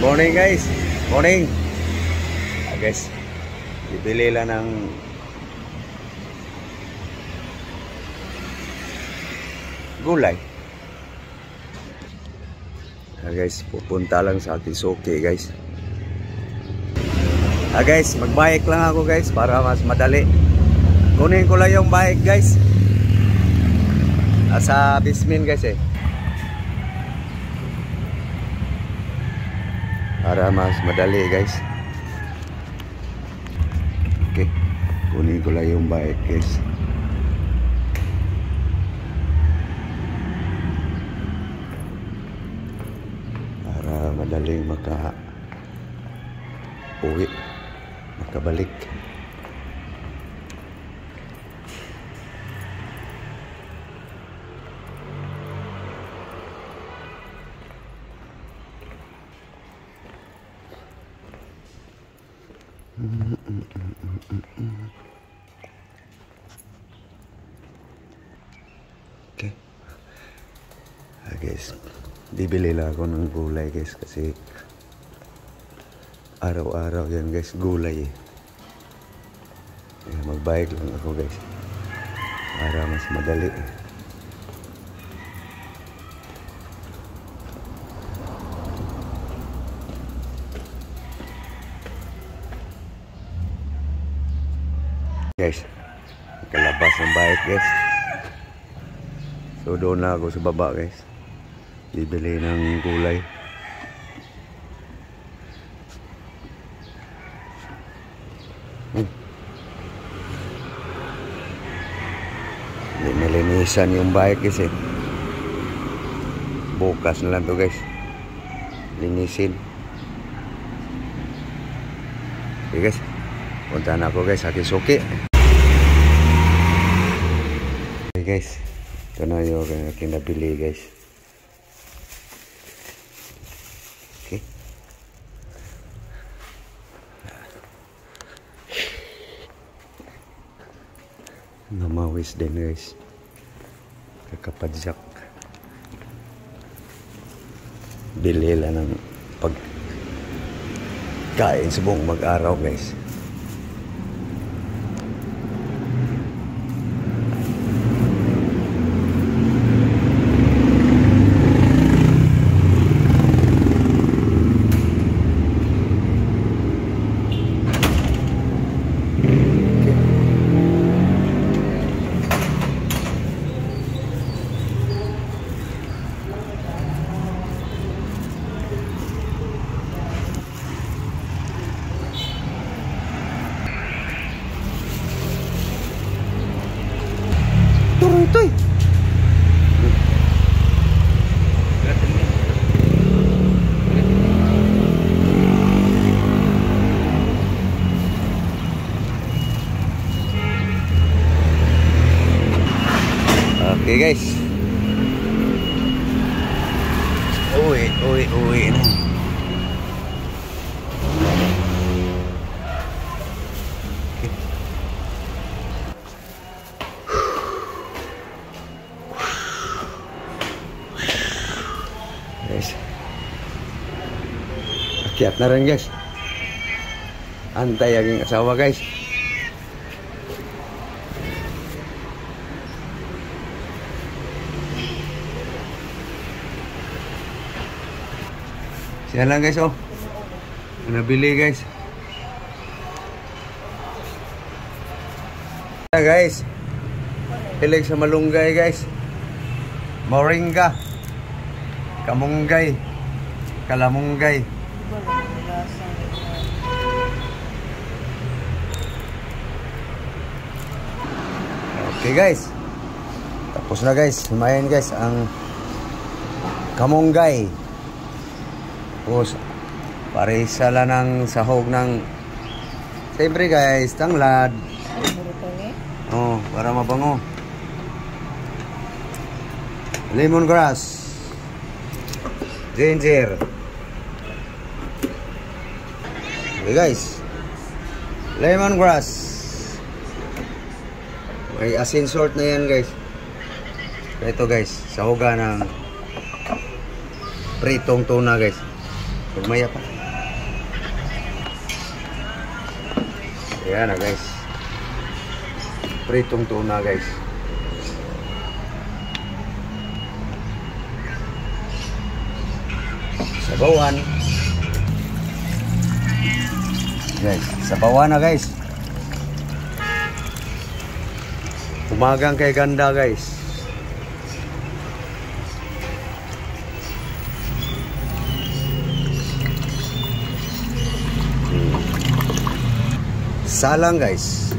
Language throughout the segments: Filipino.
Morning guys. Morning. Guys, bibili lang ng gulay. Guys, pupunta lang sa Tisoke guys. Guys, mag-bike lang ako guys para mas madali. Kunin ko lang yung bike guys. Sa Bismin guys para mas madali guys. Okay, kunin ko lang yung bike guys. Para madaling uwi, makabalik. Okay. Guys, bibili lang ako ng gulay guys kasi araw-araw yan guys gulay mag-bike lang ako guys para mas madali. Guys, nakalabas ng bike guys. So doon na ako sa baba guys. Bibili ng gulay. Hindi nalinisan yung bike guys Bukas na lang to guys. Linisin. Okay guys, punta na ako guys sa Tisoke. Okay guys, ito na yung aking nabili guys. Okay. Namawis din guys. Kakapadyak. Bili lang ng pagkain sa buong mag-araw guys. Turoy. Okay guys. Uwi na. Guys, akyat na rin guys. Antay aking asawa guys. Siya lang guys nabili guys. Guys, pilig sa malunggay guys. Moringa, kamunggay, kalamunggay. Okay guys, tapos na guys. Himayin guys ang kamunggay. Tapos parisa lang ng sahog ng siyempre guys, tanglad. Para mabango. Lemongrass, ginger. Okay guys, lemongrass. May asin salt na yan guys. Ito guys, sahugan ng pritong tuna guys. Lumaya pa. Ayan na guys. Pritong tuna guys. Sabawan. Guys, sabawan na guys. Umagang kay ganda guys. Salang guys.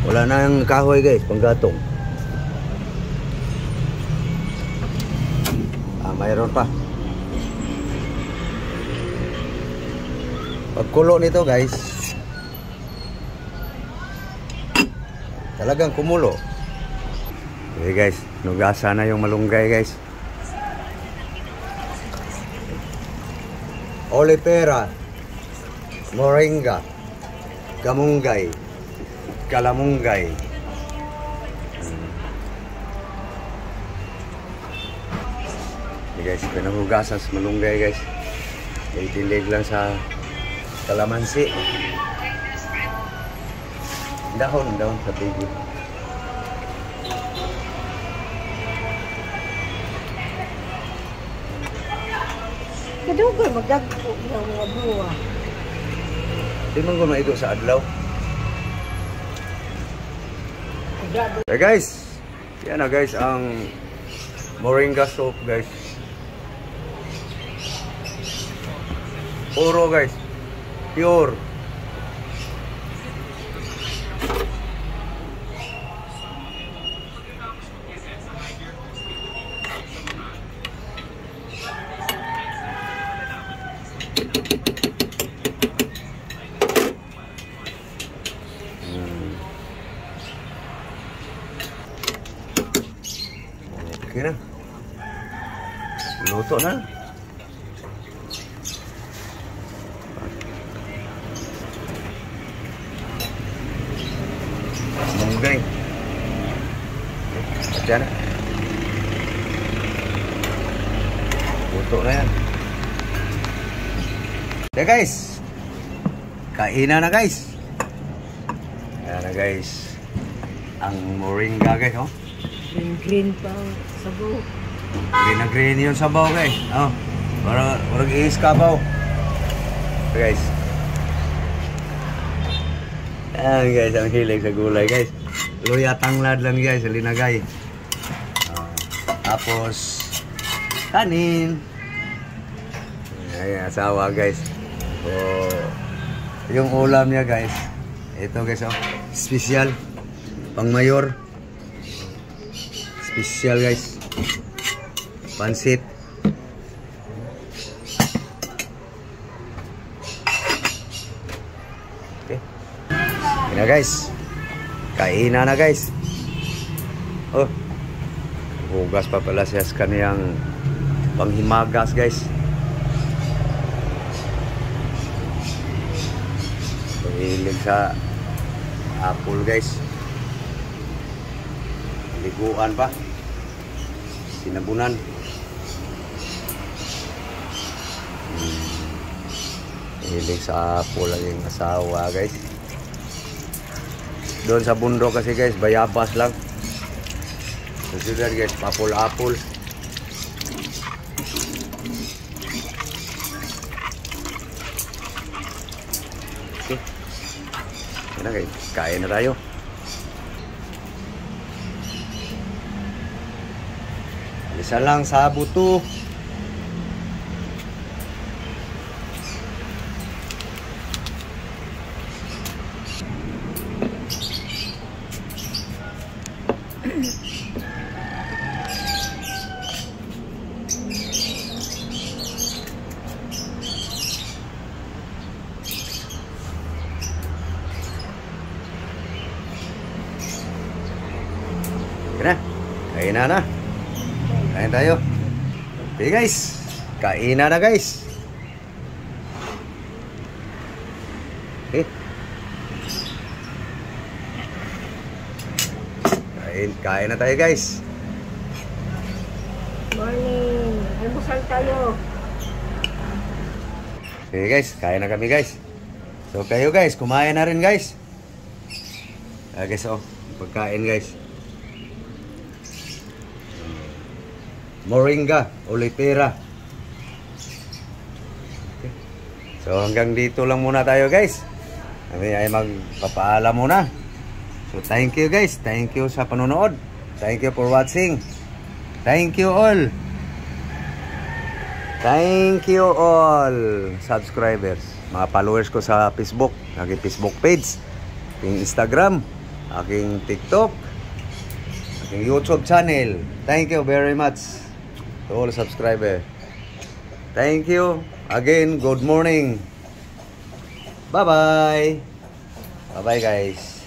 Wala nang kahoy guys, panggatong. Mayroon pa. Pagkulo nito guys, talagang kumulo. Okay guys, nugasa na yung malunggay guys. Olipera, moringa, kamunggay, kalamunggay. Okay guys, pinahugasan sa malunggay guys. Itilig lang sa kalamansi. Dahon sa tubig. Kadugay magdagpo ng mga buwa. Di man ko maigo sa adlaw. Hey guys, yan na guys ang moringa soup guys. Puro guys, pure. Okay na. Luto na. Munggay. At yan. Luto na yan. Okay guys. Kainan na guys. Ayan na guys. Ang moringa guys, oh. Green pa ang sabaw. Green na green yung sabaw guys. Oh. Parang iiskabaw. Okay guys. Ayan guys, ang hilig sa gulay guys. Luya tanglad lang guys, linagay. Tapos kanin. Ayan, asawa guys. So, yung ulam niya guys. Ito guys, oh. Special. Pang mayor. Special guys. Pansit. Okay. Yan na guys. Kainan na guys. Oh. Hugas pa pala siya sa kaniyang panghimagas guys. Hilig sa apple guys. Liguan pa. Sinabunan. Hilig sa apple lang yung asawa guys. Doon sa bundok kasi guys, bayabas lang. Susunod guys, apple. Okay. Yan na guys, kain na tayo. Isa lang sa buto. Kain na. Kain tayo. Okay guys. Kain na guys. Okay. Kain na tayo guys. Morning. Almusal tayo. Okay guys, kain na kami guys. So kayo guys, kumain na rin guys. Guys, oh, pagkain guys. Moringa, olipera. Okay. So hanggang dito lang muna tayo guys. Kami ay magpapaalam muna. So thank you guys, thank you sa panonood. Thank you for watching. Thank you all. Thank you all subscribers, mga followers ko sa Facebook, aking Facebook page, aking Instagram, aking TikTok, aking YouTube channel. Thank you very much to all subscribers. Thank you again. Good morning. Bye bye. Bye bye guys.